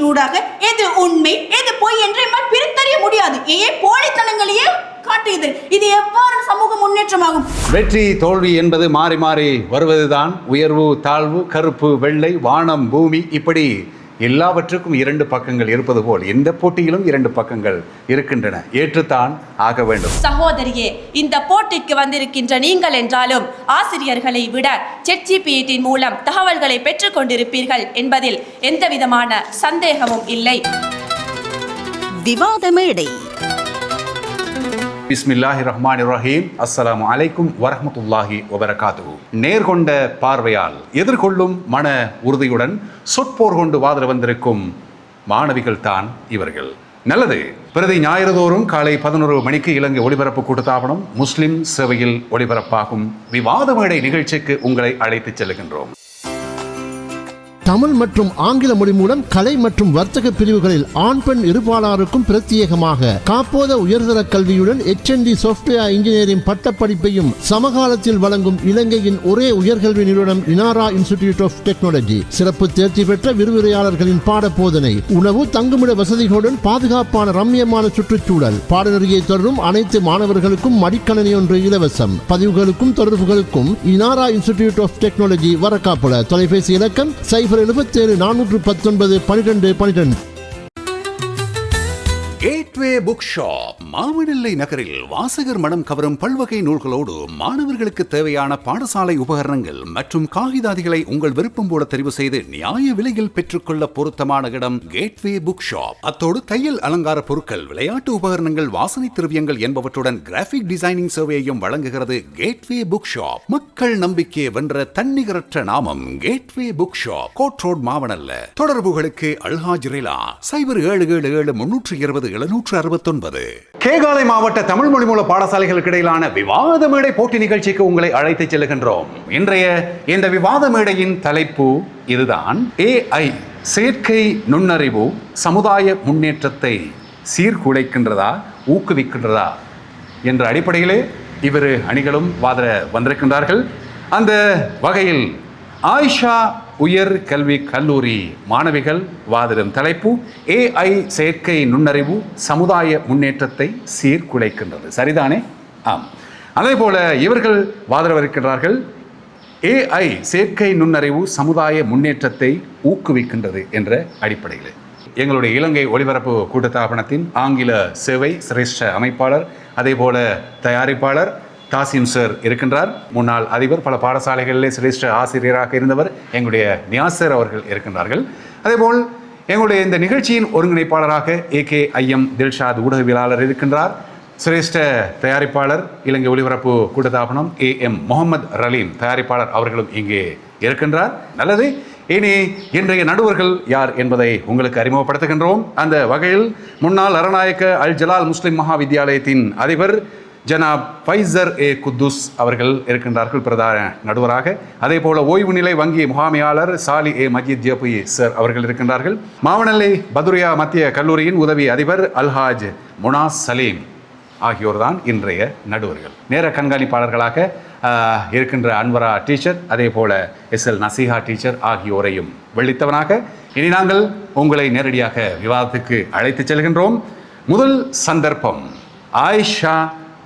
ஊடாக எது உண்மை எது பொய் என்று எம்மால் பிரித்தறிய முடியாது. போலித்தனங்களையே காட்டுகிறது. இது எவ்வாறு சமூக முன்னேற்றமாகும்? வெற்றி தோல்வி என்பது மாறி மாறி வருவதுதான். உயர்வு தாழ்வு, கருப்பு வெள்ளை, வானம் பூமி, இப்படி எல்லாவற்றுக்கும் இரண்டு பக்கங்கள் இருப்பது போல் இந்த போட்டியிலும் இரண்டு பக்கங்கள் இருக்கின்றன. ஏற்றுத்தான் ஆக வேண்டும். சகோதரியே, இந்த போட்டிக்கு வந்திருக்கின்ற நீங்கள் என்றாலும் ஆசிரியர்களை விட ChatGPT மூலம் தகவல்களை பெற்றுக் கொண்டிருப்பீர்கள் என்பதில் எந்தவிதமான சந்தேகமும் இல்லை. விவாத மேடை. பிஸ்மில்லாஹிர் ரஹ்மானிர் ரஹீம். அஸ்ஸலாமு அலைக்கும் வரஹ்மத்துல்லாஹி வபரகாத்துஹு. நேர்கொண்ட பார்வையால் எதிர்கொள்ளும் மன உறுதியுடன் சொற்போர் கொண்டு வாதிட வந்திருக்கும் மாணவிகள் தான் இவர்கள். நல்லது. பிரதி ஞாயிறுதோறும் காலை 11 மணிக்கு இலங்கை ஒளிபரப்பு கூட்டுத்தாபனம் முஸ்லிம் சேவையில் ஒளிபரப்பாகும் விவாத மேடை நிகழ்ச்சிக்கு உங்களை அழைத்துச் செல்கின்றோம். தமிழ் மற்றும் ஆங்கில மொழி மூலம் கலை மற்றும் வர்த்தக பிரிவுகளில் ஆண் பெண் இருபாலாருக்கும் பிரத்யேகமாக காப்போத உயர்தர கல்வியுடன் HND சாஃப்ட்வேர் இன்ஜினியரிங் பட்டப்படிப்பையும் சமகாலத்தில் வழங்கும் இலங்கையின் ஒரே உயர்கல்வி நிறுவனம் இனாரா இன்ஸ்டிடியூட் ஆஃப் டெக்னாலஜி. சிறப்பு தேர்ச்சி பெற்ற விரிவுரையாளர்களின் பாட போதனை, உணவு, தங்குமிட வசதிகளுடன் பாதுகாப்பான ரம்மியமான சுற்றுச்சூழல். பாடநெறியை தொடரும் அனைத்து மாணவர்களுக்கும் மடிக்கணனி ஒன்று இலவசம். பதிவுகளுக்கும் தொடர்புகளுக்கும் இனாரா இன்ஸ்டிடியூட் ஆஃப் டெக்னாலஜி, வரக்காப்புல. தொலைபேசி இலக்கம் 077 419 12 12. கேட்வே புக் ஷாப் மாவனெல்லை நகரில் வாசகர் மனம் கவரும் பல்வகை நூல்களோடு மாணவர்களுக்கு தேவையான பாடசாலை உபகரணங்கள் மற்றும் காகிதாதிகளை உங்கள் விருப்பம் போல தெரிவு செய்து நியாய விலையில் பெற்றுக்கொள்ள பொருத்தமான இடம் கேட்வே புக் ஷாப். அத்தோடு தையல் அலங்கார பொருட்கள், விளையாட்டு உபகரணங்கள், வாசனை திரவியங்கள் என்பவற்றுடன் கிராபிக் டிசைனிங் சேவையையும் வழங்குகிறது கேட்வே புக் ஷாப். மக்கள் நம்பிக்கையை வென்ற தன்னிகரற்ற நாமம் gateway book shop. Court road Mawanella. தொடர்புகளுக்கு அல்ஹாஜ் ரிலா 0777 320 769. கேகாலை மாவட்ட தமிழ் மொழி மூல பாடசாலைகளுக்கு இடையிலான விவாத மேடை போட்டி நிகழ்ச்சிக்கு உங்களை அழைத்துச் செல்கின்றோம். இன்றைய இந்த விவாத மேடையின் தலைப்பு இதுதான். AI செயற்கை நுண்ணறிவு சமுதாய முன்னேற்றத்தை சீர்குலைக்கின்றதா ஊக்குவிக்கின்றதா என்ற அடிப்படையிலே இரு அணிகளும் வாதிட வந்திருக்கின்றார்கள். அந்த வகையில் ஆயிஷா உயர் கல்வி கல்லூரி மாணவிகள் வாதிடும் தலைப்பு AI செயற்கை நுண்ணறிவு சமுதாய முன்னேற்றத்தை சீர்குலைக்கின்றது. சரிதானே? ஆம். அதே போல இவர்கள் வாதிடவிருக்கிறார்கள் AI செயற்கை நுண்ணறிவு சமுதாய முன்னேற்றத்தை ஊக்குவிக்கின்றது என்ற அடிப்படையில். எங்களுடைய இலங்கை ஒளிபரப்பு கூட்டுத்தாபனத்தின் ஆங்கில சேவை சிரேஷ்ட அமைப்பாளர், அதே போல தயாரிப்பாளர் தாசிம் சார் இருக்கின்றார். முன்னாள் அதிபர், பல பாடசாலைகளிலே சிரேஷ்ட ஆசிரியராக இருந்தவர் எங்களுடைய நியாசர் அவர்கள் இருக்கின்றார்கள். அதேபோல் எங்களுடைய இந்த நிகழ்ச்சியின் ஒருங்கிணைப்பாளராக AKIM தில்ஷாத் ஊடகவியலாளர் இருக்கின்றார். சிரேஷ்ட தயாரிப்பாளர் இலங்கை ஒளிபரப்பு கூட்டுத்தாபனம் AM முகமது ரலீம் தயாரிப்பாளர் அவர்களும் இங்கே இருக்கின்றார். நல்லது. இனி இன்றைய நடுவர்கள் யார் என்பதை உங்களுக்கு அறிமுகப்படுத்துகின்றோம். அந்த வகையில் முன்னாள் அரநாயக்க அல் ஜலால் முஸ்லிம் மகா வித்தியாலயத்தின் அதிபர் ஜனாப் ஃபைசர் குத்தூஸ் அவர்கள் இருக்கின்றார்கள் பிரதான நடுவராக. அதே போல ஓய்வு நிலை வங்கி முகாமையாளர் சாலி மஜீத் ஜேபி சார் அவர்கள் இருக்கின்றார்கள். மாவனல்லை பதுரியா மத்திய கல்லூரியின் உதவி அதிபர் அல்ஹாஜ் முனாஸ் சலீம் ஆகியோர் தான் இன்றைய நடுவர்கள். நேர கண்காணிப்பாளர்களாக இருக்கின்ற அன்வரா டீச்சர், அதே போல SL நசீஹா டீச்சர் ஆகியோரையும் வெள்ளித்தவனாக இனி நாங்கள் உங்களை நேரடியாக விவாதத்துக்கு அழைத்துச் செல்கின்றோம். முதல் சந்தர்ப்பம் ஆயிஷா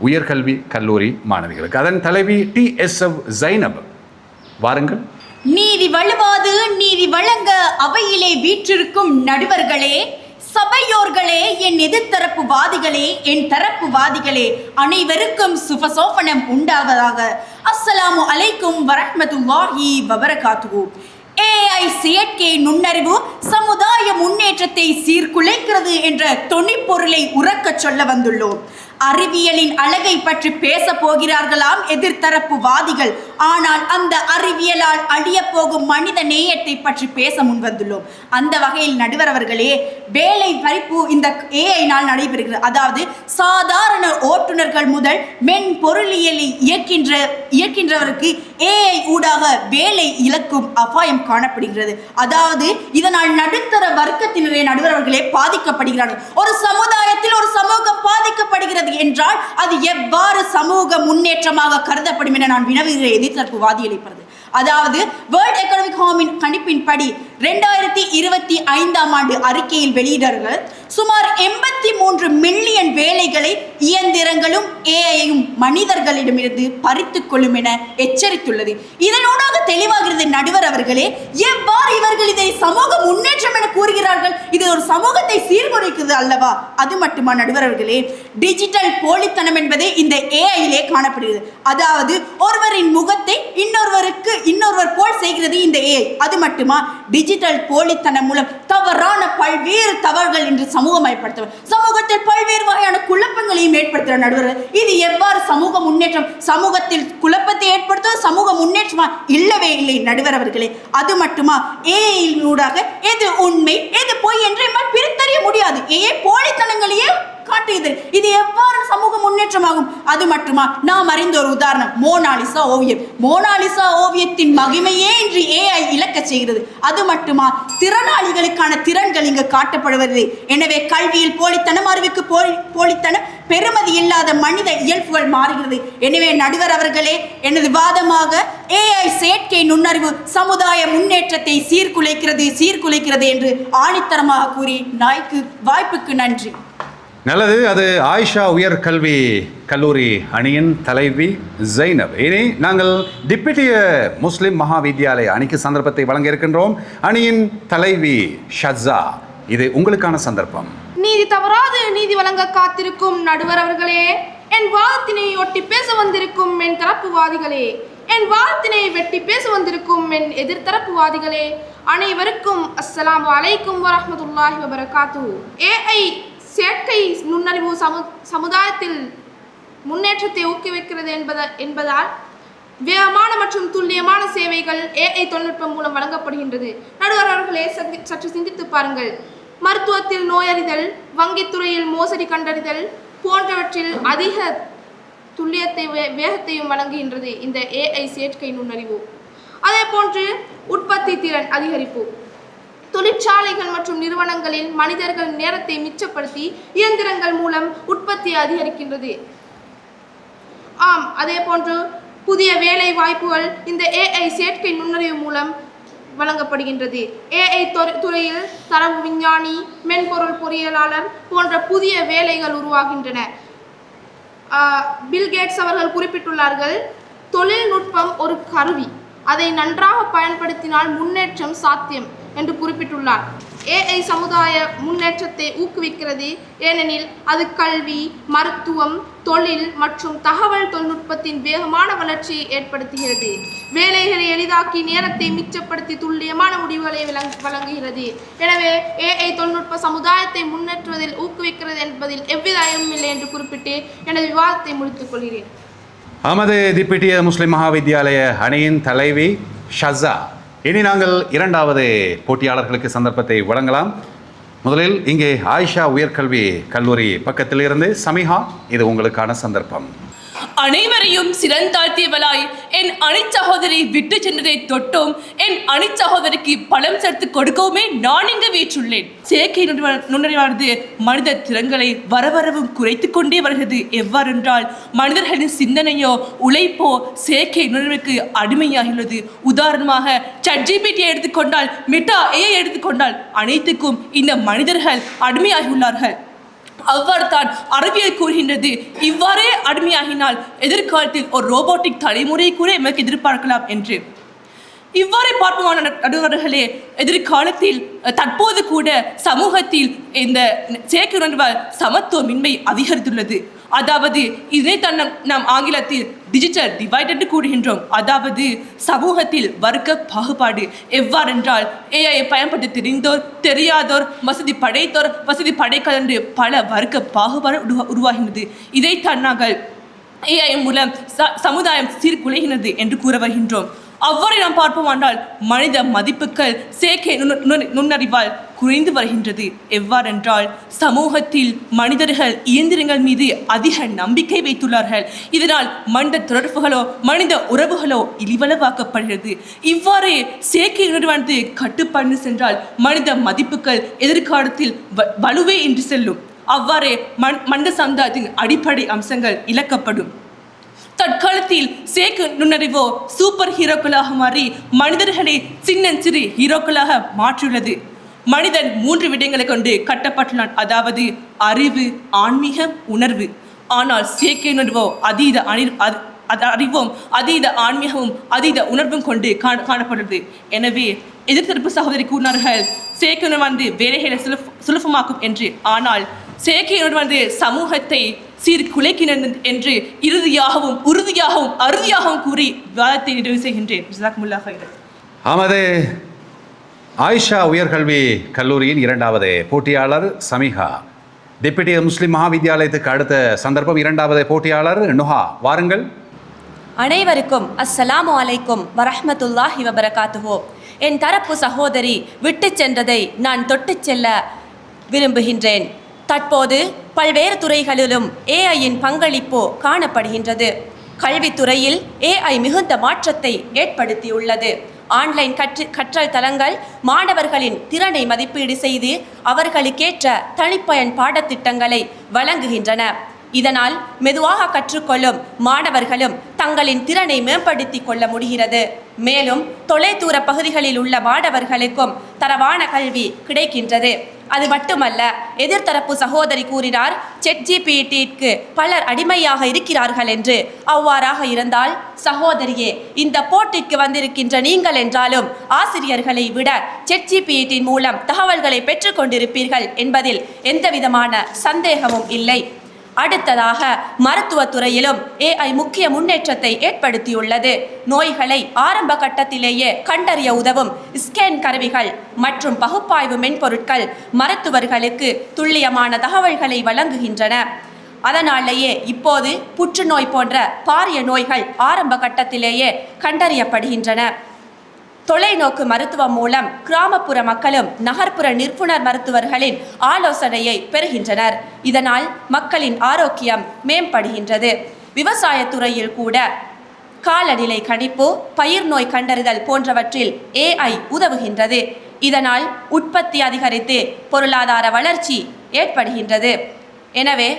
உயர்கல்வி கல்லூரி மாணவிகளுக்கு. அதன் தலைவி TSF ஜைனப். வாருங்கள். நீதி வழுவாது நீதி வழங்க அவையிலே வீற்றிருக்கும் நடுவர்களே, சபையோர்களே, என் எதிர்த்தரப்பு வாதிகளே, என் தரப்பு வாதிகளே, அனைவருக்கும் சுபசோபனம் உண்டாவதாக. அஸ்ஸலாமு அலைக்கும் வரஹ்மத்துல்லாஹி வபரகாத்துஹு. AI செயற்கை நுண்ணறிவு சமுதாய முன்னேற்றத்தை சீர்குலைக்கிறது என்ற தொனிப்பொருளை உறக்கச் சொல்ல வந்துள்ளோம். அறிவியலின் அழகை பற்றி பேச போகிறார்களாம் எதிர்த்தரப்பு வாதிகள். ஆனால் அந்த அறிவியலால் அழிய போகும் மனித நேயத்தை பற்றி பேச முன்வந்துள்ளோம். அந்த வகையில் நடுவர் அவர்களே, வேலை பறிப்பு இந்த AI-னால் நடைபெறுகிறது. அதாவது சாதாரண ஓட்டுநர்கள் முதல் மென் பொருளியலை இயக்கின்றவருக்கு AI ஊடாக வேலை இழக்கும் அபாயம் காணப்படுகிறது. அதாவது இதனால் நடுத்தர வர்க்கத்தினரே நடுவர் அவர்களே பாதிக்கப்படுகிறார்கள். ஒரு சமுதாயத்தில் ஒரு சமூகம் பாதிக்கப்படுகிறது என்றால் அது எவ்வாறு சமூக முன்னேற்றமாக கருதப்படும் என நான் வினவுகிற எதிர்த்தரப்பு வாதிகளை படுது. அதாவது வேர்ல்ட் எக்கனாமிக் ஃபோரமின் கணிப்பின்படி 2025ஆம் ஆண்டு அறிக்கையில் வெளியிட்டார்கள் சுமார் 83 மில்லியன் வேலைகளை இயந்திரங்களும் ஏஐயும் மனிதர்களிடமிருந்து பறித்துக் கொள்ளும் என எச்சரித்துள்ளது. இதனூடாக தெளிவாகிறது நடுவர் அவர்களே, எவ்வாறு இவர்கள் இதை சமூக முன்னேற்றம் என கூறுகிறார்கள்? இது ஒரு சமூகத்தை சீர்குலைக்கிறது அல்லவா? அது மட்டுமா நடுவர் அவர்களே, டிஜிட்டல் போலித்தனம் என்பதே இந்த ஏஐயிலே காணப்படுகிறது. அதாவது ஒருவரின் முகத்தை இன்னொருவர் போல் செய்கிறது இந்த ஏஐ. அது மட்டுமா, டிஜிட்டல் போலித்தனம் மூலம் தவறான பல்வேறு தவறுகள் என்று சமூகமயப்படுத்துவர், சமூகத்தில் பல்வேறு வகையான குழப்பங்களையும் ஏற்படுத்துகிற நடுவர். இது எவ்வாறு சமூக முன்னேற்றம்? சமூகத்தில் குழப்பத்தை ஏற்படுத்துவது சமூக முன்னேற்றமா? இல்லவே இல்லை நடுவர் அவர்களே. அது மட்டுமா, ஏஐயினூடாக எது உண்மை எது பொய் என்று பிரித்தறிய முடியாது. ஏஐ போலித்தனங்களையே காட்டுகிறது. இது எவ்வாறு சமூக முன்னேற்றமாகும்? அது மட்டுமா, நாம் அறிந்த ஒரு உதாரணம் மோனாலிசா ஓவியம். மோனாலிசா ஓவியத்தின் மகிமையே இன்று ஏஐ இழக்க செய்கிறது. அது மட்டுமா, திறனாளிகளுக்கான திறன்கள் இங்கு காட்டப்படுவது. எனவே கல்வியில் போலித்தனம், அறிவுக்கு போலித்தனம், பெருமதி இல்லாத மனித இயல்புகள் மாறுகிறது. எனவே நடுவர் அவர்களே, எனது வாதமாக ஏஐ செயற்கை நுண்ணறிவு சமுதாய முன்னேற்றத்தை சீர்குலைக்கிறது என்று ஆணித்தரமாக கூறி வாய்ப்புக்கு நன்றி. நல்லது. அது ஆயிஷா உயர்கல்வி கல்லூரி அணியின் தலைவி ஜைனப். இனி நாங்கள் டிப்யூட்டிய முஸ்லிம் மகாவித்யாலய அணிக்கு சந்தர்ப்பத்தை வழங்க இருக்கின்றோம். அணியின் தலைவி ஷஸ்ஸா, இது உங்களுக்கான சந்தர்ப்பம். நீதி தவறாது நீதி வழங்க காத்திருக்கும் நடுவர் அவர்களே, என் வாதத்தினை ஒட்டி பேச வந்திருக்கும் என் தரப்புவாதிகளே, என் வாதத்தினை வெட்டி பேச வந்திருக்கும் என் எதிர்த்தரப்புவாதிகளே, அனைவருக்கும் அஸ்ஸலாமு அலைக்கும் வரஹ்மத்துல்லாஹி வபரகாத்துஹு. ஏஐ செயற்கை நுண்ணறிவு சமுதாயத்தில் முன்னேற்றத்தை ஊக்குவிக்கிறது என்பதால் வேகமான மற்றும் துல்லியமான சேவைகள் ஏஐ தொழில்நுட்பம் மூலம் வழங்கப்படுகின்றது. நடுவர் அவர்களே, சற்று சிந்தித்து பாருங்கள். மருத்துவத்தில் நோயறிதல், வங்கித்துறையில் மோசடி கண்டறிதல் போன்றவற்றில் அதிக துல்லியத்தை வேகத்தையும் வழங்குகின்றது இந்த ஏஐ செயற்கை நுண்ணறிவு. அதே போன்று உற்பத்தி திறன் அதிகரிப்பு, தொழிற்சாலைகள் மற்றும் நிறுவனங்களில் மனிதர்கள் நேரத்தை மிச்சப்படுத்தி இயந்திரங்கள் மூலம் உற்பத்தி அதிகரிக்கின்றது. அதே போன்று புதிய வேலை வாய்ப்புகள் இந்த ஏஐ செயற்கை நுண்ணறிவு மூலம் வழங்கப்படுகின்றது. ஏஐ துறையில் தரவு விஞ்ஞானி, மென்பொருள் பொறியியலாளர் போன்ற புதிய வேலைகள் உருவாகின்றன. பில் கேட்ஸ் அவர்கள் குறிப்பிட்டுள்ளார்கள், தொழில்நுட்பம் ஒரு கருவி, அதை நன்றாக பயன்படுத்தினால் முன்னேற்றம் சாத்தியம் என்று குறிப்பிட்டுள்ளார். ஏஐ சமுதாய முன்னேற்றத்தை ஊக்குவிக்கிறது, ஏனெனில் அது கல்வி, மருத்துவம், தொழில் மற்றும் தகவல் தொழில்நுட்பத்தின் வேகமான வளர்ச்சியை ஏற்படுத்துகிறது. வேலைகளை எளிதாக்கி நேரத்தை மிச்சப்படுத்தி துல்லியமான முடிவுகளை வழங்குகிறது. எனவே ஏஐ தொழில்நுட்ப சமுதாயத்தை முன்னேற்றுவதில் ஊக்குவிக்கிறது என்பதில் எவ்வித ஐயமும் இல்லை என்று குறிப்பிட்டு எனது விவாதத்தை முடித்துக் கொள்கிறேன். அமது டிப்யூட்டிய முஸ்லிம் மகாவித்யாலய அணியின் தலைவி ஷஸ்ஸா. இனி நாங்கள் இரண்டாவது போட்டியாளர்களுக்கு சந்தர்ப்பத்தை வழங்கலாம். முதலில் இங்கே ஆயிஷா உயர்கல்வி கல்லூரி பக்கத்தில் இருந்து சமிஹா, இது உங்களுக்கான சந்தர்ப்பம். அனைவரையும் சிறந்தாழ்த்தியவளாய் என் அணி சகோதரி விட்டு சென்றதை தொட்டும் என் அணி சகோதரிக்கு பலம் சேர்த்து கொடுக்கவுமே நான் இங்கு வீற்றுள்ளேன். செயற்கை நுண்ணறிவானது மனித திறன்களை வரவரவும் குறைத்து கொண்டே வருகிறது. எவ்வாறென்றால் மனிதர்களின் சிந்தனையோ உழைப்போ செயற்கை நுண்ணறிவுக்கு அடிமையாகியுள்ளது. உதாரணமாக ChatGPT எடுத்துக்கொண்டால், மெட்டா AI எடுத்துக்கொண்டால் அனைத்துக்கும் இந்த மனிதர்கள் அடிமையாகியுள்ளார்கள். அவ்வாறு தான் அறிவியல் கூறுகின்றது. இவ்வாறே அடிமையாகினால் எதிர்காலத்தில் ஒரு ரோபோட்டிக் தலைமுறையை கூட எமக்கு எதிர்பார்க்கலாம் என்று. இவ்வாறே பார்ப்போமான நடுவர்களே, எதிர்காலத்தில் தற்போது கூட சமூகத்தில் இந்த செயற்கை நுண்ணறிவால் சமத்துவமின்மை அதிகரித்துள்ளது. அதாவது இதைத்தான் நாம் ஆங்கிலத்தில் டிஜிட்டல் டிவைட் என்று கூறுகின்றோம். அதாவது சமூகத்தில் வர்க்க பாகுபாடு. எவ்வாறென்றால் ஏஐ பயன்படுத்த தெரிந்தோர், தெரியாதோர், வசதி படைத்தோர், வசதி படைக்காதோர் என்று பல வர்க்க பாகுபாடு உருவாகின்றது. இதைத்தான் நாங்கள் ஏஐ மூலம் சமுதாயம் சீர்குலைகிறது என்று கூற வருகின்றோம். அவ்வாறு நாம் பார்ப்போமானால் மனித மதிப்புகள் செயற்கை நுண்ணறிவால் குறைந்து வருகின்றது. எவ்வாறென்றால் சமூகத்தில் மனிதர்கள் இயந்திரங்கள் மீது அதிக நம்பிக்கை வைத்துள்ளார்கள். இதனால் மனித தொடர்புகளோ மனித உறவுகளோ இழிவளவாக்கப்படுகிறது. இவ்வாறே செயற்கை நுண்ணறிவானது கட்டுப்பாடு சென்றால் மனித மதிப்புகள் எதிர்காலத்தில் வலுவே இன்றி செல்லும். அவ்வாறே மனித சமுதாயத்தின் அடிப்படை அம்சங்கள் இழக்கப்படும். தற்காலத்தில் செயற்கை நுண்ணறிவோ சூப்பர் ஹீரோக்களாக மாறி மனிதர்களை சின்னஞ்சிறு ஹீரோக்களாக மாற்றியுள்ளது. மனிதன் 3 விடயங்களை கொண்டு கட்டப்பட்டுள்ளான், அதாவது அறிவு, ஆன்மீகம், உணர்வு. ஆனால் செயற்கை நுண்ணறிவோ அறிவும் அதீத ஆன்மீகமும் அதீத உணர்வும் கொண்டு காணப்படுறது. எனவே எதிர்த்தரப்பு சகோதரி கூறினார்கள், செயற்கை உணர்வு வேலைகளை சுலபமாக்கும் என்று. ஆனால் செயற்கை உணர்வு சமூகத்தை சீர்குலைக்கிறது என்று இறுதியாகவும் உறுதியாகவும் அறுதியாகவும் கூறி விவாதத்தை நிறைவு செய்கின்றேன். ஆமது ஆயிஷா உயர்கல்வி கல்லூரியின் 2வது போட்டியாளர் சமிகா. டெப்யூட்டி முஸ்லிம் மகாவித்யாலயத்துக்கு அடுத்த சந்தர்ப்பம் 2வது போட்டியாளர் நுஹா. வாருங்கள். அனைவருக்கும் அஸ்ஸலாமு அலைக்கும் வரஹ்மத்துல்லாஹி வபரகாத்துஹு. என் தரப்பு சகோதரி விட்டு சென்றதை நான் தொட்டு செல்ல விரும்புகின்றேன். தற்போது பல்வேறு துறைகளிலும் ஏஐயின் பங்களிப்பு காணப்படுகின்றது. கல்வித்துறையில் ஏஐ மிகுந்த மாற்றத்தை ஏற்படுத்தியுள்ளது. ஆன்லைன் கற்றல் தளங்கள் மாணவர்களின் திறனை மதிப்பீடு செய்து அவர்களுக்கேற்ற தனிப்பயன் பாடத்திட்டங்களை வழங்குகின்றன. இதனால் மெதுவாக கற்றுக்கொள்ளும் மாணவர்களும் தங்களின் திறனை மேம்படுத்திக் கொள்ள முடிகிறது. மேலும் தொலைதூர பகுதிகளில் உள்ள மாணவர்களுக்கும் தரவான கல்வி கிடைக்கின்றது. அது மட்டுமல்ல, எதிர்த்தரப்பு சகோதரி கூறினார், ChatGPTக்கு பலர் அடிமையாக இருக்கிறார்கள் என்று. அவ்வாறாக இருந்தால் சகோதரியே, இந்த போட்டிக்கு வந்திருக்கின்ற நீங்கள் என்றாலும் ஆசிரியர்களை விட ChatGPT மூலம் தகவல்களை பெற்றுக்கொண்டிருப்பீர்கள் என்பதில் எந்தவிதமான சந்தேகமும் இல்லை. அடுத்ததாக மருத்துவத்துறையிலும் ஏஐ முக்கிய முன்னேற்றத்தை ஏற்படுத்தியுள்ளது. நோய்களை ஆரம்ப கட்டத்திலேயே கண்டறிய உதவும் ஸ்கேன் கருவிகள் மற்றும் பகுப்பாய்வு மென்பொருட்கள் மருத்துவர்களுக்கு துல்லியமான தகவல்களை வழங்குகின்றன. அதனாலேயே இப்போது புற்றுநோய் போன்ற பாரிய நோய்கள் ஆரம்ப கட்டத்திலேயே கண்டறியப்படுகின்றன. தொலைநோக்கு மருத்துவம் மூலம் கிராமப்புற மக்களும் நகர்ப்புற நிபுணர் மருத்துவர்களின் ஆலோசனையை பெறுகின்றனர். இதனால் மக்களின் ஆரோக்கியம் மேம்படுகின்றது. விவசாயத்துறையில் கூட காலநிலை கணிப்பு, பயிர் நோய் கண்டறிதல் போன்றவற்றில் ஏஐ உதவுகின்றது. இதனால் உற்பத்தி அதிகரித்து பொருளாதார வளர்ச்சி ஏற்படுகின்றது. எனவே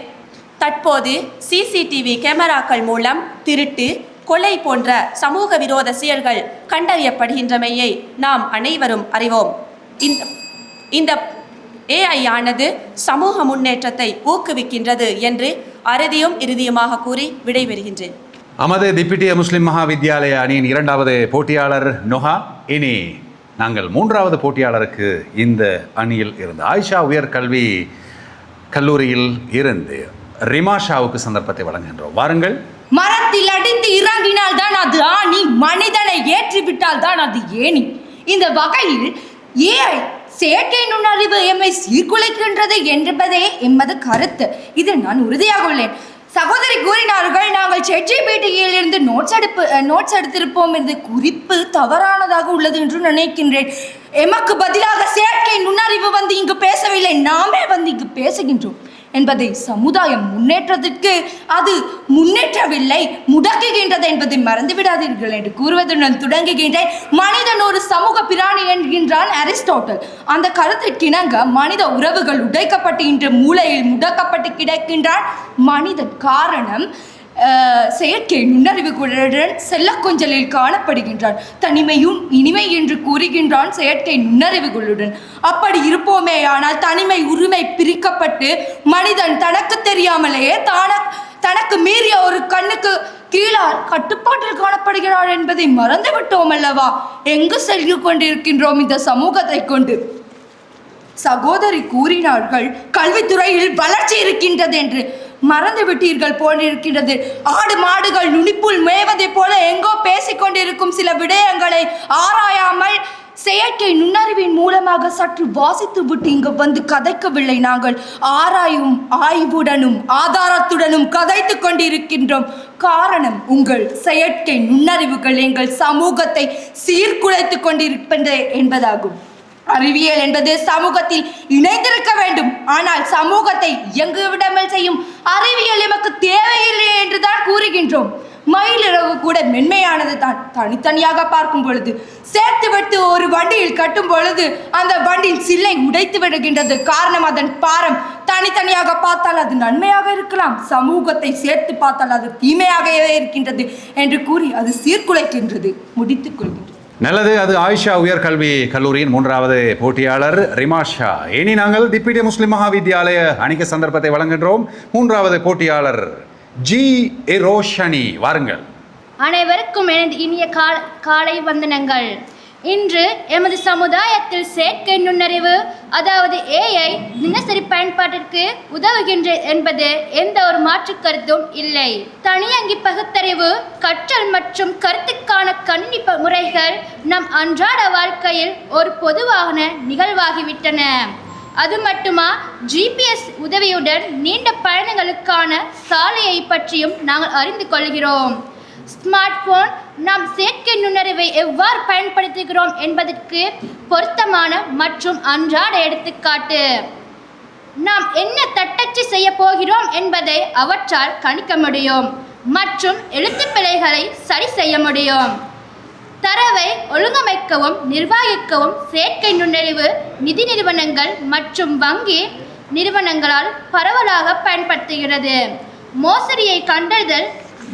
தற்போது சிசிடிவி கேமராக்கள் மூலம் திருட்டு, கொலை போன்ற சமூக விரோத செயல்கள் கண்டறியப்படுகின்றமையை நாம் அனைவரும் அறிவோம். இந்த ஏஐ ஆனது சமூக முன்னேற்றத்தை ஊக்குவிக்கின்றது என்று அறுதியும் இறுதியுமாக கூறி விடைபெறுகின்றேன். அமது டெப்யூட்டி முஸ்லிம் மகாவித்யாலய அணியின் 2வது போட்டியாளர் நுஹா. இனி நாங்கள் 3வது போட்டியாளருக்கு இந்த அணியில் இருந்து ஆயிஷா உயர்கல்வி கல்லூரியில் இருந்து ரிமாஷாவுக்கு சந்தர்ப்பத்தை வழங்குகின்றோம். வாருங்கள். மரத்தில் அடித்து இறங்கினால் தான் அது ஆணி, மனிதனை ஏற்றிவிட்டால் தான் அது ஏணி. இந்த வகையில் ஏஐ செயற்கை நுண்ணறிவு எம்மை சீர்குலைக்கின்றது என்பதே எமது கருத்து. இதில் நான் உறுதியாக உள்ளேன். சகோதரி கூறினார்கள், நாங்கள் ChatGPTயில் இருந்து நோட்ஸ் எடுத்திருப்போம் என்ற குறிப்பு தவறானதாக உள்ளது என்று நினைக்கின்றேன். எமக்கு பதிலாக செயற்கை நுண்ணறிவு வந்து இங்கு பேசவில்லை, நாமே வந்து இங்கு பேசுகின்றோம் என்பதை சமுதாயம் முன்னேற்றத்திற்கு அது முன்னேற்றவில்லை, முடக்குகின்றது என்பதை மறந்துவிடாதீர்கள் என்று கூறுவதுடன் தொடங்குகின்றேன். மனிதன் ஒரு சமூக பிராணி என்கின்றான் அரிஸ்டாட்டில். அந்த கருத்திற்கிணங்க மனித உறவுகள் உடைக்கப்பட்டு இன்று மூளையில் முடக்கப்பட்டு கிடக்கின்றான் மனிதன். காரணம், செயற்கை நுண்ணறிவுகளுடன் செல்ல கொஞ்சலில் காணப்படுகின்றான். தனிமையும் இனிமை என்று கூறுகின்றான் செயற்கை நுண்ணறிவுகளுடன். அப்படி இருப்போமே ஆனால் தனிமை உரிமை பிரிக்கப்பட்டு மனிதன் தனக்கு தெரியாமலேயே தனக்கு மீறிய ஒரு கண்ணுக்கு கீழார் கட்டுப்பாட்டில் காணப்படுகிறார் என்பதை மறந்துவிட்டோம் அல்லவா? எங்கு சென்று கொண்டிருக்கின்றோம் இந்த சமூகத்தை கொண்டு? சகோதரி கூறினார்கள், கல்வித்துறையில் வளர்ச்சி இருக்கின்றது என்று. மறந்து விட்டீர்கள் போன்றிருக்கின்றது. ஆடு மாடுகள் நுனிப்புள் மேவதை போல எங்கோ பேசிக்கொண்டிருக்கும் சில விடயங்களை ஆராயாமல் செயற்கை நுண்ணறிவின் மூலமாக சற்று வாசித்து விட்டு இங்கு வந்து கதைக்கவில்லை. நாங்கள் ஆராயும் ஆய்வுடனும் ஆதாரத்துடனும் கதைத்து கொண்டிருக்கின்றோம். காரணம், உங்கள் செயற்கை நுண்ணறிவுகள் எங்கள் சமூகத்தை சீர்குலைத்து கொண்டிருக்கின்ற என்பதாகும். அறிவியல் என்பது சமூகத்தில் இணைந்திருக்க வேண்டும். ஆனால் சமூகத்தை இயங்குவிடாமல் செய்யும் அறிவியல் எமக்கு தேவையில்லை என்றுதான் கூறுகின்றோம். மயிலிறகு கூட மென்மையானது தான். தனித்தனியாக பார்க்கும் பொழுது சேர்த்து விட்டு ஒரு வண்டியில் கட்டும் பொழுது அந்த வண்டியின் சில்லை உடைத்து விடுகின்றது. காரணம், அதன் பாரம் தனித்தனியாக பார்த்தால் அது நன்மையாக இருக்கலாம், சமூகத்தை சேர்த்து பார்த்தால் அது தீமையாகவே இருக்கின்றது என்று கூறி அது சீர்குலைக்கின்றது. முடித்துக் கொள்கின்றது. நல்லது. அது ஆயிஷா உயர்கல்வி கல்லூரியின் 3வது போட்டியாளர் ரிமாஷா. இனி நாங்கள் திப்பிட்டிய முஸ்லிம் மகாவித்யாலய அணிக்கு சந்தர்ப்பத்தை வழங்குகின்றோம். 3வது போட்டியாளர் ஜி ரோஷனி, வாருங்கள். அனைவருக்கும் எனது இனிய காலை வந்தனங்கள். இன்று எமது சமுதாயத்தில் செயற்கை நுண்ணறிவு அதாவது AI தினசரி பயன்பாட்டிற்கு உதவுகின்ற என்பது எந்த ஒரு மாற்று கருத்தும் இல்லை. தனியங்கி பகுத்தறிவு, கற்றல் மற்றும் கருத்துக்கான கணினி முறைகள் நம் அன்றாட வாழ்க்கையில் ஒரு பொதுவான நிகழ்வாகிவிட்டன. அது மட்டுமா, GPS உதவியுடன் நீண்ட பயணங்களுக்கான சாலையை பற்றியும் நாங்கள் அறிந்து கொள்கிறோம். ஸ்மார்ட் போன் நாம் செயற்கை நுண்ணறிவை எவ்வாறு பயன்படுத்துகிறோம் என்பதற்கு பொருத்தமான மற்றும் அன்றாட எடுத்துக்காட்டு. நாம் என்ன தட்டச்சு செய்ய போகிறோம் என்பதை அவற்றால் கணிக்க முடியும் மற்றும் எழுத்துப்பிழைகளை சரி செய்ய முடியும். தரவை ஒழுங்கமைக்கவும் நிர்வகிக்கவும் செயற்கை நுண்ணறிவு நிதி நிறுவனங்கள் மற்றும் வங்கி நிறுவனங்களால் பரவலாக பயன்படுத்துகிறது. மோசடியை கண்டறிதல்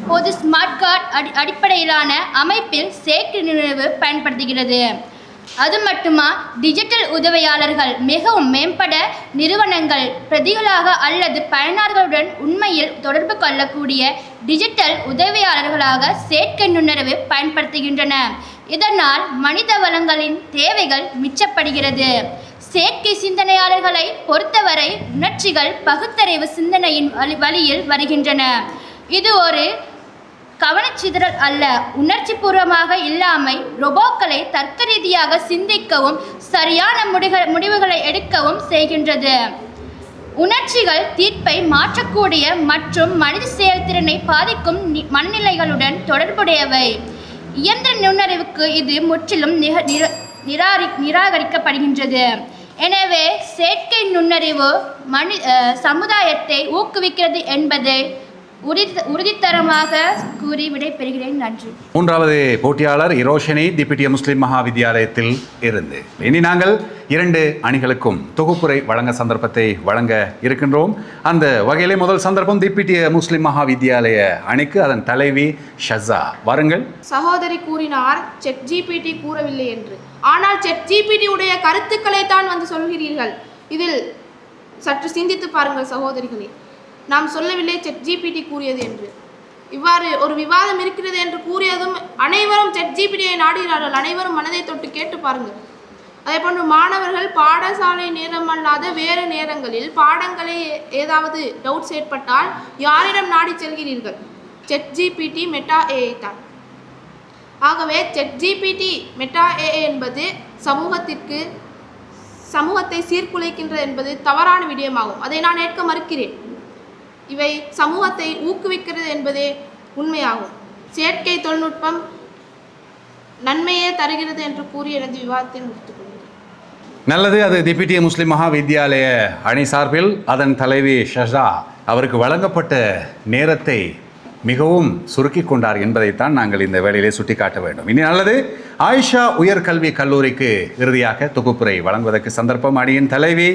போது ஸ்மார்ட் கார்டு அடிப்படையிலான அமைப்பில் செயற்கை நுண்ணறிவு பயன்படுத்துகிறது. அது மட்டுமா, டிஜிட்டல் உதவியாளர்கள் மிகவும் மேம்பட நிறுவனங்கள் பிரதிகளாக அல்லது பயனர்களுடன் உண்மையில் தொடர்பு கொள்ளக்கூடிய டிஜிட்டல் உதவியாளர்களாக செயற்கை நுண்ணறிவு பயன்படுத்துகின்றன. இதனால் மனித வளங்களின் தேவைகள் மிச்சப்படுகிறது. செயற்கை சிந்தனையாளர்களை பொறுத்தவரை உணர்ச்சிகள் பகுத்தறிவு சிந்தனையின் வழியில் வருகின்றன. இது ஒரு கவனச்சிதறல் அல்ல, உணர்ச்சி பூர்வமாக இல்லாமை ரொபோக்களை தர்க்க ரீதியாக சிந்திக்கவும் சரியான முடிவுகளை எடுக்கவும் செய்கின்றது. உணர்ச்சிகள் தீர்ப்பை மாற்றக்கூடிய மற்றும் மனித செயல்திறனை பாதிக்கும் மனநிலைகளுடன் தொடர்புடையவை. இயந்திர நுண்ணறிவுக்கு இது முற்றிலும் நிராகரிக்கப்படுகின்றது. எனவே செயற்கை நுண்ணறிவு சமுதாயத்தை ஊக்குவிக்கிறது என்பதை உறுதித்தரமாக கூறி விடைபெறுகிறேன். நன்றி. 3வது போட்டியாளர் இரோஷனி, திப்பிட்டிய முஸ்லிம் மகாவித்யாலயத்தில் இருந்து. இனி நாங்கள் 2 அணிகளுக்கும் தொகுப்புரை வழங்க சந்தர்ப்பத்தை வழங்க இருக்கின்றோம். அந்த வகையிலே முதல் சந்தர்ப்பம் திப்பிட்டிய முஸ்லிம் மகாவித்யாலய அணிக்கு. அதன் தலைவி ஷஸா, வாருங்கள். சகோதரி கூறினார் ChatGPT கூறவில்லை என்று. ஆனால் ChatGPT உடைய கருத்துக்களை தான் வந்து சொல்கிறீர்கள். இதில் சற்று சிந்தித்து பாருங்கள் சகோதரிகளே. நாம் சொல்லவில்லை ChatGPT கூறியது என்று. இவ்வாறு ஒரு விவாதம் இருக்கிறது என்று கூறியதும் அனைவரும் ChatGPTயை நாடுகிறார்கள். அனைவரும் மனதை தொட்டு கேட்டு பாருங்கள். அதே போன்று மாணவர்கள் பாடசாலை நேரம் அல்லாத வேறு நேரங்களில் பாடங்களை ஏதாவது டவுட்ஸ் ஏற்பட்டால் யாரிடம் நாடி செல்கிறீர்கள்? ChatGPT மெட்டா AI தான். ஆகவே ChatGPT மெட்டா AI என்பது சமூகத்தை சீர்குலைக்கின்றது என்பது தவறான விடயமாகும். அதை நான் ஏற்க மறுக்கிறேன். இவை சமூகத்தை ஊக்குவிக்கிறது என்பதே உண்மையாகும். செயற்கை தொழில்நுட்பம் நன்மையே தருகிறது என்று கூறி எனது விவாதத்தை முடித்துக்கொள்கிறேன். நல்லது. அது திப்பிட்டிய முஸ்லிம் மகாவித்யாலய அணி சார்பில் அதன் தலைவி ஷஸா அவருக்கு வழங்கப்பட்ட நேரத்தை மிகவும் சுருக்கி கொண்டார் என்பதைத்தான் நாங்கள் இந்த வேளையிலே சுட்டிக்காட்ட வேண்டும். இனி நல்லது. ஆயிஷா உயர்கல்வி கல்லூரிக்கு இறுதியாக தொகுப்புரை வழங்குவதற்கு சந்தர்ப்பம். அணியின் தலைவி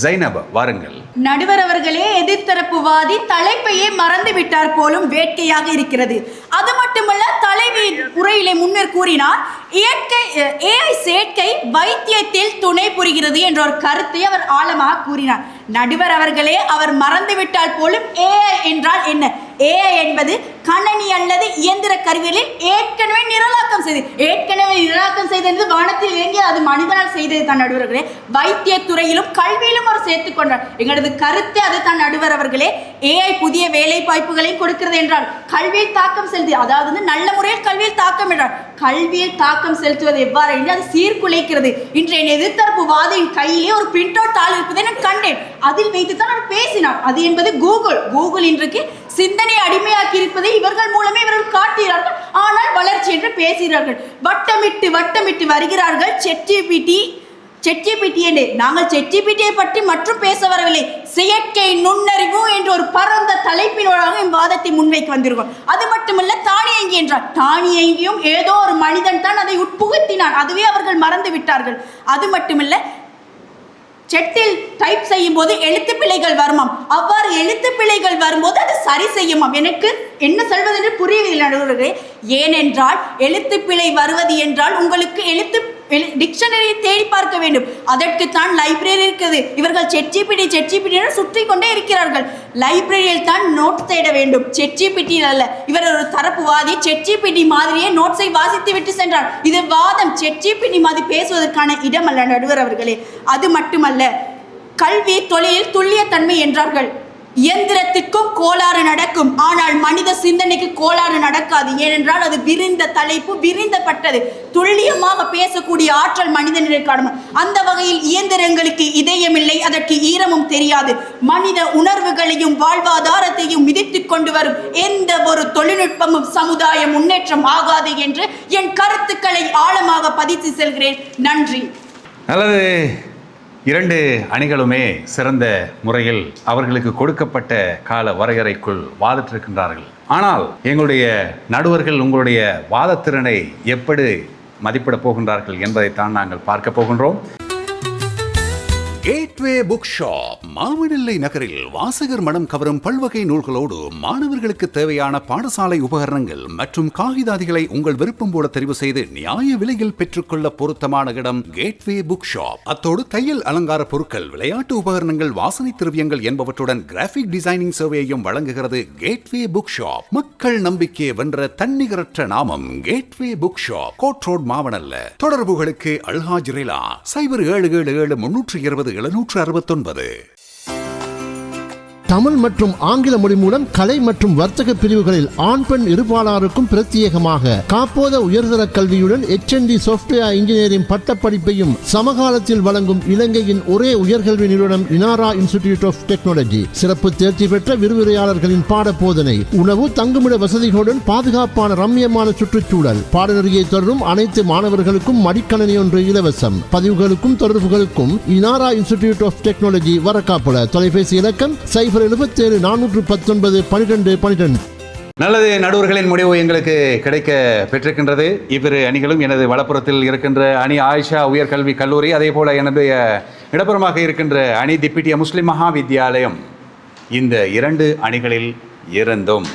ஜைனப், வாருங்கள். நடுவர் அவர்களே, எதிர்த்தரப்புவாதி தலைப்பையே மறந்து விட்டார் போலும் வேட்கையாக இருக்கிறது. அது மட்டுமல்ல, தலைவி உரையிலே முன்னர் கூறினார் AI சேர்க்கை வைத்தியத்தில் துணை புரிகிறது என்ற ஒரு கருத்தை அவர் ஆழமாக கூறினார். நடுவர் அவர்களே, அவர் மறந்துவிட்டால் போலும் AI என்றால் என்ன? AI என்பது கணனி அல்லது இயந்திர கருவிகளில் ஏற்கனவே நிரலாக்கம் செய்தது வானத்தில் இறங்கி அது மனிதனால் செய்தது தான் நடுவர் அவர்களே. வைத்தியத்துறையிலும் கல்வியிலும் அவர் சேர்த்துக் கொண்டார். எங்களது கருத்து அது தான் நடுவர் அவர்களே. AI புதிய வேலை வாய்ப்புகளை கொடுக்கிறது என்றால் கல்வியில் தாக்கம் செலுத்தி, அதாவது நல்ல முறையில் கல்வியில் தாக்கம் என்றால் கல்வியில் தாக்கம் செலுத்துவது எவ்வாறு என்று அது சீர்குலைக்கிறது. இன்றைய எதிர்த்தரப்பு வாதியின் கையிலே ஒரு பிரிண்ட் அவுட் தாள் இருப்பதை நான் கண்டேன். அதில் வைத்துத்தான் அவர் பேசினார். அது என்பது கூகுள் இன்றைக்கு சிந்தனை அடிமையாக்கி இருப்பதை இவர்கள் மூலமே இவர்கள் காட்டுகிறார்கள். ஆனால் வளர்ச்சி என்று பேசுகிறார்கள். வட்டமிட்டு வருகிறார்கள் ChatGPT என்று. நாங்கள் ChatGPTயை பற்றி மற்றும் பேச வரவில்லை. செயற்கை நுண்ணறிவு என்ற ஒரு பரந்த தலைப்பினோடாக விவாதத்தை முன்வைக்க வந்திருக்கோம். அது மட்டுமல்ல, தானியங்கி என்றார். தானியங்கியும் ஏதோ ஒரு மனிதன் தான் அதை உட்புகுத்தினான். அதுவே அவர்கள் மறந்து விட்டார்கள். அது மட்டுமல்ல, செட்டில் டைப் செய்யும் போது எழுத்து பிழைகள் வருமாம். அவ்வாறு எழுத்து பிழைகள் வரும்போது அது சரி செய்யுமாம். எனக்கு என்ன சொல்வது என்று புரியவில்லை நடுவர்களே. ஏனென்றால் எழுத்து பிழை வருவது என்றால் உங்களுக்கு டிக்ஷனரியை தேடி பார்க்க வேண்டும். அதற்குத்தான் லைப்ரரி இருக்குது. இவர்கள் செட்ஜிபிடி சுற்றி கொண்டே இருக்கிறார்கள். லைப்ரரியில் தான் நோட் தேட வேண்டும், செட்ஜிபிடி அல்ல. இவர் ஒரு தரப்புவாதி செட்ஜிபிடி மாதிரியே நோட்ஸை வாசித்து விட்டு சென்றார். இது வாதம். செட்ஜிபிடி மாதிரி பேசுவதற்கான இடம் அல்ல நடுவர் அவர்களே. அது மட்டுமல்ல, கல்வி தொழிலில் துல்லியத்தன்மை என்றார்கள். இயந்திரத்திற்கும் கோளாறு நடக்கும், ஆனால் மனித சிந்தனைக்கு கோளாறு நடக்காது. ஏனென்றால் அது விரிந்த தலைப்பு, விரிந்தப்பட்டது. துல்லியமாக பேசக்கூடிய ஆற்றல் மனிதனிடம் காணும். அந்த வகையில் இயந்திரங்களுக்கு இதயமில்லை, அதற்கு ஈரமும் தெரியாது. மனித உணர்வுகளையும் வாழ்வாதாரத்தையும் மிதித்து கொண்டு வரும் எந்த ஒரு தொழில்நுட்பமும் சமுதாய முன்னேற்றம் ஆகாது என்று என் கருத்துக்களை ஆழமாக பதித்து செல்கிறேன். நன்றி. நல்லது. இரண்டு அணிகளுமே சிறந்த முறையில் அவர்களுக்கு கொடுக்கப்பட்ட கால வரையறைக்குள் வாதிட்டிருக்கின்றார்கள். ஆனால் எங்களுடைய நடுவர்கள் உங்களுடைய வாதத்திறனை எப்படி மதிப்பிடப் போகின்றார்கள் என்பதைத்தான் நாங்கள் பார்க்க போகின்றோம். கேட்வே புக் ஷாப் மாவனெல்லை நகரில் வாசகர் மனம் கவரும் பல்வகை நூல்களோடு மாணவர்களுக்கு தேவையான பாடசாலை உபகரணங்கள் மற்றும் காகிதாதிகளை உங்கள் விருப்பம் போல தெரிவு செய்து நியாய விலையில் பெற்றுக்கொள்ள பொருத்தமான இடம் கேட்வே புக் ஷாப். அத்தோடு தையல் அலங்கார பொருட்கள், விளையாட்டு உபகரணங்கள், வாசனை திரவியங்கள் என்பவற்றுடன் கிராபிக் டிசைனிங் சேவையையும் வழங்குகிறது கேட்வே புக் ஷாப். மக்கள் நம்பிக்கையை வென்ற தன்னிகரற்ற நாமம் gateway book shop. Court road Mawanella. தொடர்புகளுக்கு அல்ஹாஜ் ரிலா 0777 320 769. தமிழ் மற்றும் ஆங்கில மொழி மூலம் கலை மற்றும் வர்த்தக பிரிவுகளில் ஆண் பெண் இருபாலாருக்கும் பிரத்யேகமாக காப்போத உயர்தர கல்வியுடன் HND சாஃப்ட்வேர் இன்ஜினியரிங் பட்டப்படிப்பையும் சமகாலத்தில் வழங்கும் இலங்கையின் ஒரே உயர்கல்வி நிறுவனம் இனாரா இன்ஸ்டிடியூட் ஆஃப் டெக்னாலஜி. சிறப்பு தேர்ச்சி பெற்ற விரிவுரையாளர்களின் பாட போதனை, உணவு, தங்குமிட வசதிகளுடன் பாதுகாப்பான ரம்மியமான சுற்றுச்சூழல். பாடநெறியை தொடரும் அனைத்து மாணவர்களுக்கும் மடிக்கணனி ஒன்று இலவசம். பதிவுகளுக்கும் தொடர்புகளுக்கும் இனாரா இன்ஸ்டிடியூட் ஆஃப் டெக்னாலஜி, வரக்காப்புல. தொலைபேசி இலக்கம் 077 419 12 12. நல்லது. நடுவர்களின் முடிவு எங்களுக்கு கிடைக்க பெற்றிருக்கின்றது. இவ்விரு அணிகளும் எனது வலப்புறத்தில் இருக்கின்ற அணி ஆயிஷா உயர்கல்வி கல்லூரி, அதே போல என்னுடைய இடப்புறமாக இருக்கின்ற அணி திப்பிட்டிய முஸ்லிம் மகா வித்தியாலயம். இந்த இரண்டு அணிகளில் இருந்தும்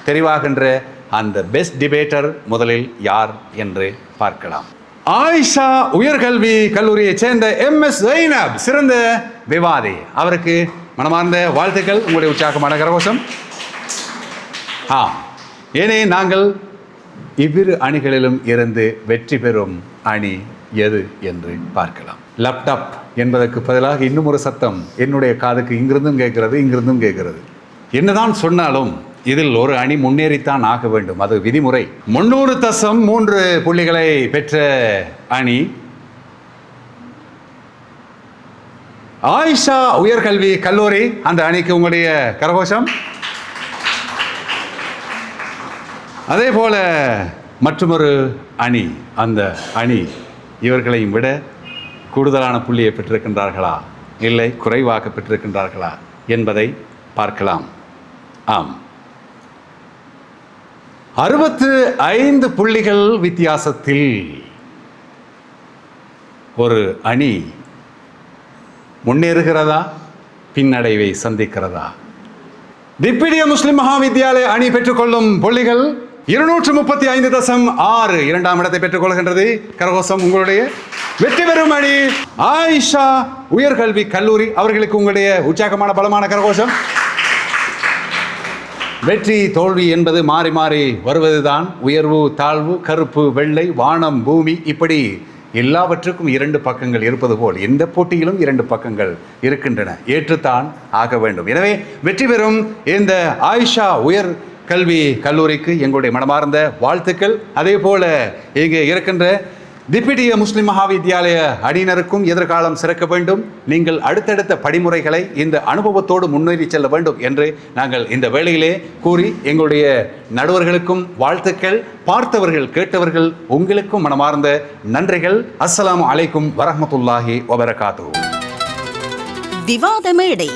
தெரிவாகின்ற அந்த பெஸ்ட் டிபேட்டர் முதலில் யார் என்று பார்க்கலாம். ஆயிஷா உயர்கல்வி கல்லூரியைச் சேர்ந்த MS ஜைனப் சிறந்த விவாதி. அவருக்கு மனமார்ந்த வாழ்த்துக்கள், உங்களுடைய உற்சாகமான கரகோஷம். ஏனே நாங்கள் இவ்விரு அணிகளிலும் இருந்து வெற்றி பெறும் அணி எது என்று பார்க்கலாம். லேப்டாப் என்பதற்கு பதிலாக இன்னும் ஒரு சத்தம் என்னுடைய காதுக்கு இங்கிருந்தும் கேட்கிறது, இங்கிருந்தும் கேட்கிறது. என்னதான் சொன்னாலும் இதில் ஒரு அணி முன்னேறித்தான் ஆக வேண்டும், அது விதிமுறை. 300.3 புள்ளிகளை பெற்ற அணி ஆயிஷா உயர்கல்வி கல்லூரி. அந்த அணிக்கு உங்களுடைய கரகோஷம். அதே போல மற்றொரு அணி, அந்த அணி இவர்களையும் விட கூடுதலான புள்ளியை பெற்றிருக்கின்றார்களா இல்லை குறைவாக பெற்றிருக்கின்றார்களா என்பதை பார்க்கலாம். ஆம், 65 புள்ளிகள் வித்தியாசத்தில் ஒரு அணி முன்னேறுகிறதா, பின்னடைவை சந்திக்கிறதா? திப்பிடிய முஸ்லிம் மகா வித்தியாலய அணி பெற்றுக்கொள்ளும் புள்ளிகள் 235.6. இரண்டாம் இடத்தை பெற்றுக்கொள்கின்றது. கரகோஷம் உங்களுடைய. வெற்றி பெறும் அணி ஆயிஷா உயர்கல்வி கல்லூரி. அவர்களுக்கு உங்களுடைய உற்சாகமான பலமான கரகோஷம். வெற்றி தோல்வி என்பது மாறி மாறி வருவதுதான். உயர்வு தாழ்வு, கருப்பு வெள்ளை, வானம் பூமி, இப்படி எல்லாவற்றுக்கும் 2 பக்கங்கள் இருப்பது போல் இந்த போட்டியிலும் 2 பக்கங்கள் இருக்கின்றன. ஏற்றுத்தான் ஆக வேண்டும். எனவே வெற்றி பெறும் இந்த ஆயிஷா உயர் கல்வி கல்லூரிக்கு எங்களுடைய மனமார்ந்த வாழ்த்துக்கள். அதே போல இங்கே இருக்கின்ற திப்பிடிய முஸ்லிம் மகா வித்தியாலய அணியினருக்கும் எதிர்காலம் சிறக்க வேண்டும். நீங்கள் அடுத்தடுத்த படிமுறைகளை இந்த அனுபவத்தோடு முன்னேறி செல்ல வேண்டும் என்று நாங்கள் இந்த வேளையிலே கூறி எங்களுடைய நடுவர்களுக்கும் வாழ்த்துக்கள், பார்த்தவர்கள் கேட்டவர்கள் உங்களுக்கும் மனமார்ந்த நன்றிகள். அஸ்ஸலாமு அலைக்கும் வரஹ்மத்துல்லாஹி வபரகாத்துஹு. விவாத மேடை.